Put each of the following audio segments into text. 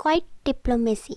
quite diplomacy.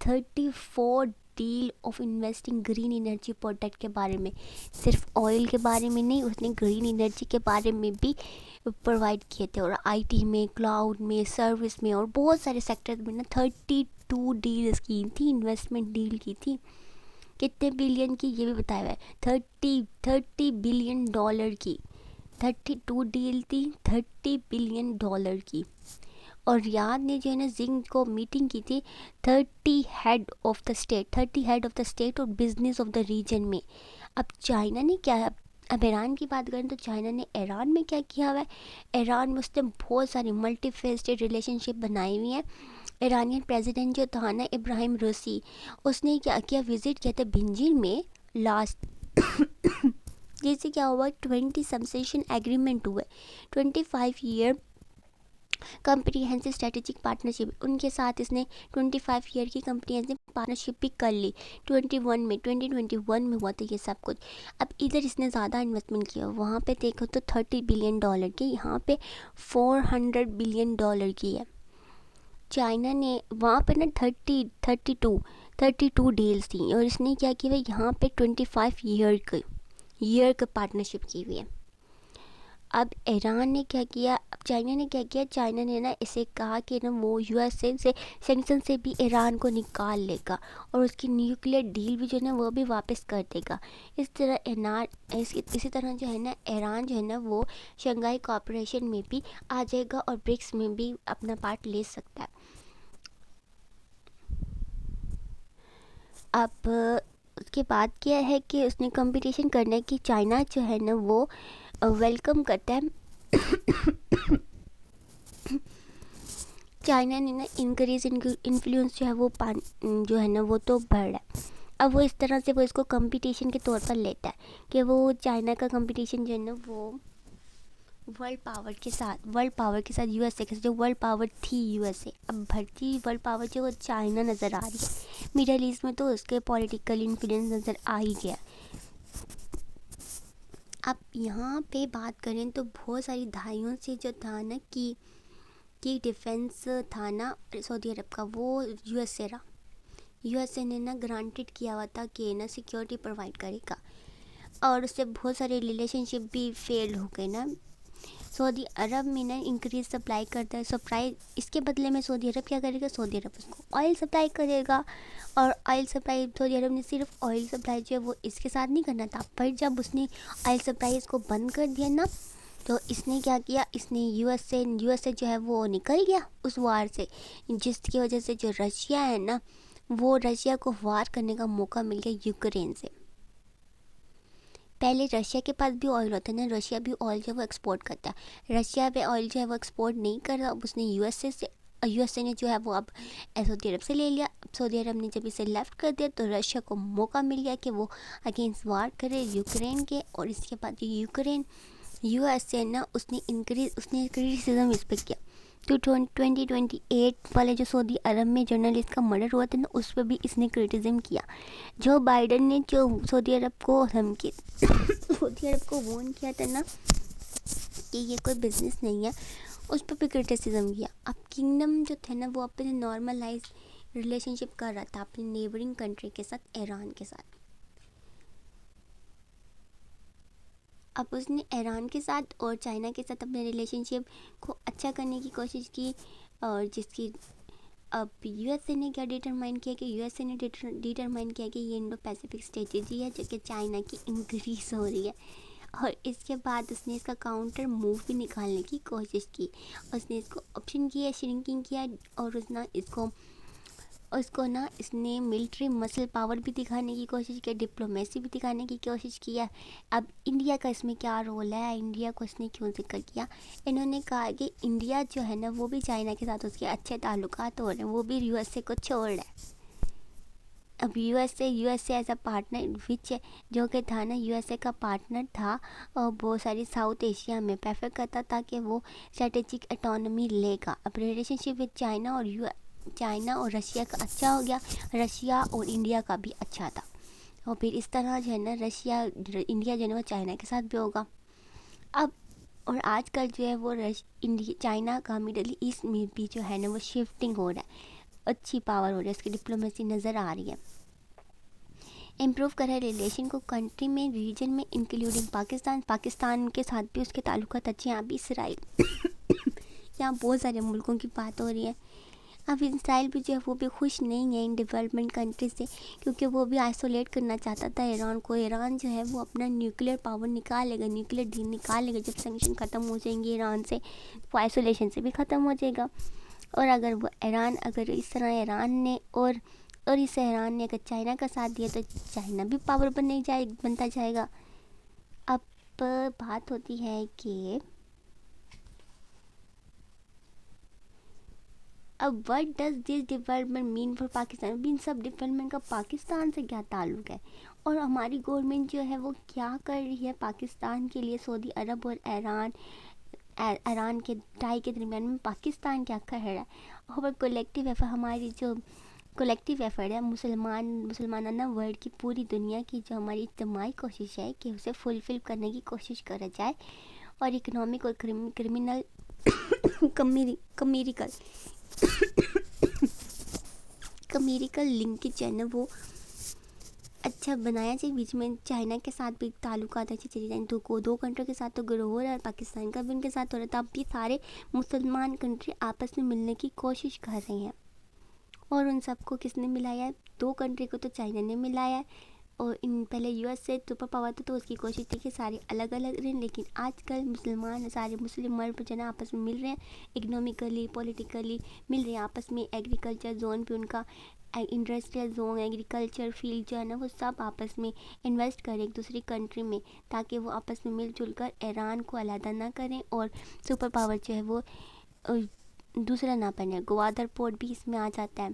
34 deal of investing green energy product کے بارے میں، صرف آئل کے بارے میں نہیں، اس نے گرین انرجی کے بارے میں بھی پرووائڈ کیے تھے، اور آئی ٹی میں، کلاؤڈ میں، سروس میں اور بہت سارے سیکٹر میں نا 32 ڈیلز کی تھی، انویسٹمنٹ ڈیل کی تھی. کتنے بلین کی یہ بھی بتایا ہوا ہے، 30 بلین ڈالر کی. 32 ڈیل تھی 30 بلین ڈالر کی. اور ریاض نے جو ہے نا زنگ کو میٹنگ کی تھی 30 ہیڈ آف دا اسٹیٹ اور بزنس آف دا ریجن میں. اب چائنا نے کیا ہے، اب ایران کی بات کریں تو چائنا نے ایران میں کیا کیا ہوا ہے، ایران میں اس نے بہت ساری ملٹی فیسٹڈ ریلیشن شپ بنائی ہوئی ہیں. ایرانین پریزیڈنٹ جو تھا نا ابراہیم روسی، اس نے کیا کیا، وزٹ کیا تھا بنجین میں لاسٹ جیسے کیا ہوا 20 سمسیشن ایگریمنٹ ہوئے، 25 ایئر کمپریہنسو اسٹریٹجک پارٹنرشپ، ان کے ساتھ اس نے 25 ایئر کی کمپریہنسو پارٹنرشپ بھی کر لی. 2021 میں ہوا تھا یہ سب کچھ. اب ادھر اس نے زیادہ انویسٹمنٹ کیا، وہاں پہ دیکھو تو 30 بلین ڈالر کی، یہاں پہ 400 بلین ڈالر کی ہے. چائنا نے وہاں پہ نا 32 ڈیلز تھیں، اور اس نے کیا کیا ہے یہاں پہ 25 ایئر کا پارٹنرشپ کی ہوئی ہے. اب ایران نے کیا کیا، اب چائنا نے کیا کیا، چائنا نے نا اسے کہا کہ نا وہ یو ایس اے سے سینکشن سے بھی ایران کو نکال لے گا، اور اس کی نیوکلیئر ڈیل بھی جو ہے نا وہ بھی واپس کر دے گا. اسی طرح جو ہے نا ایران جو ہے نا وہ شنگھائی کوآپریشن میں بھی آ جائے گا، اور برکس میں بھی اپنا پارٹ لے سکتا ہے. اب اس کے بعد کیا ہے کہ اس نے کمپٹیشن کرنے کی چائنا جو ہے نا وہ ویلکم کرتا ہے. چائنا نے نا انکریز انفلوئنس جو ہے وہ جو ہے نا وہ تو بڑھ رہا ہے. اب وہ اس طرح سے وہ اس کو کمپٹیشن کے طور پر لیتا ہے کہ وہ چائنا کا کمپٹیشن جو ہے نا وہ ورلڈ پاور کے ساتھ یو ایس اے کے ساتھ، جو ورلڈ پاور تھی یو ایس اے، اب بڑھتی ورلڈ پاور جو وہ چائنا نظر آ رہی ہے. میڈل ایسٹ میں تو اس کے پولیٹیکل انفلوئنس نظر آ ہی گیا. اب یہاں پہ بات کریں تو بہت ساری دہائیوں سے جو تھا نا کہ ڈیفنس تھا نا سعودی عرب کا، وہ یو ایس اے نے نا گرانٹیڈ کیا ہوا تھا کہ نا سیکیورٹی پرووائڈ کرے گا، اور اس سے بہت سارے ریلیشن شپ بھی فیل ہو گئے نا. سعودی عرب میں نا انکریز سپلائی کرتا ہے، سپلائی اس کے بدلے میں سعودی عرب کیا کرے گا، سعودی عرب اس کو آئل سپلائی کرے گا. اور آئل سپلائی سعودی عرب نے صرف آئل سپلائی جو ہے وہ اس کے ساتھ نہیں کرنا تھا، پر جب اس نے آئل سپلائی اس کو بند کر دیا نا تو اس نے کیا کیا، اس نے یو ایس اے جو ہے وہ نکل گیا اس وار سے، جس کی وجہ سے جو رشیا ہے نا وہ رشیا کو وار کرنے کا موقع مل گیا یوکرین سے. پہلے رشیا کے پاس بھی آئل ہوتا ہے نا، رشیا بھی آئل جو ہے وہ ایکسپورٹ کرتا ہے، رشیا پہ آئل جو ہے وہ ایکسپورٹ نہیں کر رہا. اب اس نے یو ایس اے نے جو ہے وہ اب سعودی عرب سے لے لیا. اب سعودی عرب نے جب اسے لیفٹ کر دیا تو رشیا کو موقع مل گیا کہ وہ اگینسٹ وار کرے یوکرین کے. اور اس کے بعد جو یو ایس اے نا اس نے کریٹیسزم اس پہ کیا. تو 2028 والے جو سعودی عرب میں جرنلسٹ کا مرڈر ہوا تھا نا اس پہ بھی اس نے کریٹیسزم کیا. جو بائیڈن نے جو سعودی عرب کو وارن کیا تھا نا کہ یہ کوئی بزنس نہیں ہے، اس پہ بھی کریٹیسزم کیا. اب کنگڈم جو تھا نا وہ اپنے نارملائز ریلیشن شپ کر رہا تھا اپنی نیبرنگ کنٹری کے ساتھ، ایران کے ساتھ. اب اس نے ایران کے ساتھ اور چائنا کے ساتھ اپنے ریلیشن شپ کو اچھا کرنے کی کوشش کی، اور جس کی اب یو ایس اے نے کیا ڈیٹرمائن کیا کہ یہ انڈو پیسیفک اسٹریٹجی ہے جو کہ چائنا کی انکریز ہو رہی ہے. اور اس کے بعد اس نے اس کا کاؤنٹر موو بھی نکالنے کی کوشش کی. اس نے اس کو آپشن کیا، شرنکنگ کیا، اور اس نے ملٹری مسل پاور بھی دکھانے کی کوشش کی، ڈپلومیسی بھی دکھانے کی کوشش کیا. اب انڈیا کا اس میں کیا رول ہے، انڈیا کو اس نے کیوں ذکر کیا، انہوں نے کہا کہ انڈیا جو ہے نا وہ بھی چائنا کے ساتھ اس کے اچھے تعلقات ہو رہے ہیں، وہ بھی یو ایس اے کو چھوڑ رہا ہے. اب U S A as a partner جو کہ تھا نا، یو ایس اے کا پارٹنر تھا اور بہت ساری ساؤتھ ایشیا میں پریفر کرتا تھا کہ وہ اسٹریٹجک اٹانومی لے گا. اب ریلیشن شپ وتھ چائنا اور رشیا کا اچھا ہو گیا، رشیا اور انڈیا کا بھی اچھا تھا. اور پھر اس طرح جو ہے نا انڈیا جو ہے نا وہ چائنا کے ساتھ بھی ہوگا. اب اور آج کل جو ہے وہ چائنا کا مڈل ایسٹ میں بھی جو ہے نا وہ شفٹنگ ہو رہا ہے، اچھی پاور ہو رہی ہے، اس کی ڈپلومیسی نظر آ رہی ہے. امپروو کرے ریلیشن کو کنٹری میں ریجن میں انکلوڈنگ پاکستان کے ساتھ بھی اس کے تعلقات اچھے ہیں. ابھی اسرائیل یہاں بہت سارے ملکوں کی بات ہو رہی ہے. اب اسرائیل بھی جو ہے وہ بھی خوش نہیں ہے ان ڈیولپمنٹ کنٹریز سے, کیونکہ وہ بھی آئسولیٹ کرنا چاہتا تھا ایران کو. ایران جو ہے وہ اپنا نیوکلیر پاور نکالے گا, نیوکلیر ڈیل نکالے گا. جب سینکشن ختم ہو جائیں گے ایران سے, وہ آئسولیشن سے بھی ختم ہو جائے گا. اور اگر اس طرح ایران نے اور اس ایران نے اگر چائنا کا ساتھ دیا تو چائنا بھی پاور بنتا جائے گا. اب بات ہوتی ہے کہ اب what does this development mean for Pakistan. اب ان سب ڈیولپمنٹ کا پاکستان سے کیا تعلق ہے, اور ہماری گورنمنٹ جو ہے وہ کیا کر رہی ہے پاکستان کے لیے. سعودی عرب اور ایران کے ٹائی کے درمیان میں پاکستان کیا کر رہا ہے. اور کولیکٹیو ایفرٹ, ہماری جو کولیکٹیو ایفرٹ ہے مسلمانانہ ورلڈ کی, پوری دنیا کی جو ہماری اجتماعی کوشش ہے کہ اسے فلفل کرنے کی کوشش کرا جائے. اور اکنامک اور کرمنل کمیریکل لنکیج ہے نا وہ اچھا بنایا جائے. بیچ میں چائنا کے ساتھ بھی تعلقات اچھے چلے جائیں. دو کنٹری کے ساتھ تو گرو ہو رہا ہے, پاکستان کا بھی ان کے ساتھ ہو رہا ہے. تب بھی سارے مسلمان کنٹری آپس میں ملنے کی کوشش کر رہے ہیں. اور ان سب کو کس نے ملایا ہے؟ 2 کنٹری کو تو چائنا نے ملایا ہے. اور پہلے یو ایس سے سپر پاور تھا تو اس کی کوشش تھی کہ سارے الگ الگ رہیں, لیکن آج کل سارے مسلم مرد جو ہے نا آپس میں مل رہے ہیں. اکنامکلی پولیٹیکلی مل رہے ہیں آپس میں. ایگریکلچر زون بھی ان کا, انڈسٹریل زون, ایگریکلچر فیلڈ جو ہے نا وہ سب آپس میں انویسٹ کریں ایک دوسری کنٹری میں, تاکہ وہ آپس میں مل جل کر ایران کو علیحدہ نہ کریں اور سپر پاور جو ہے وہ دوسرا نہ بنے. گوادر پورٹ بھی اس میں آ جاتا ہے.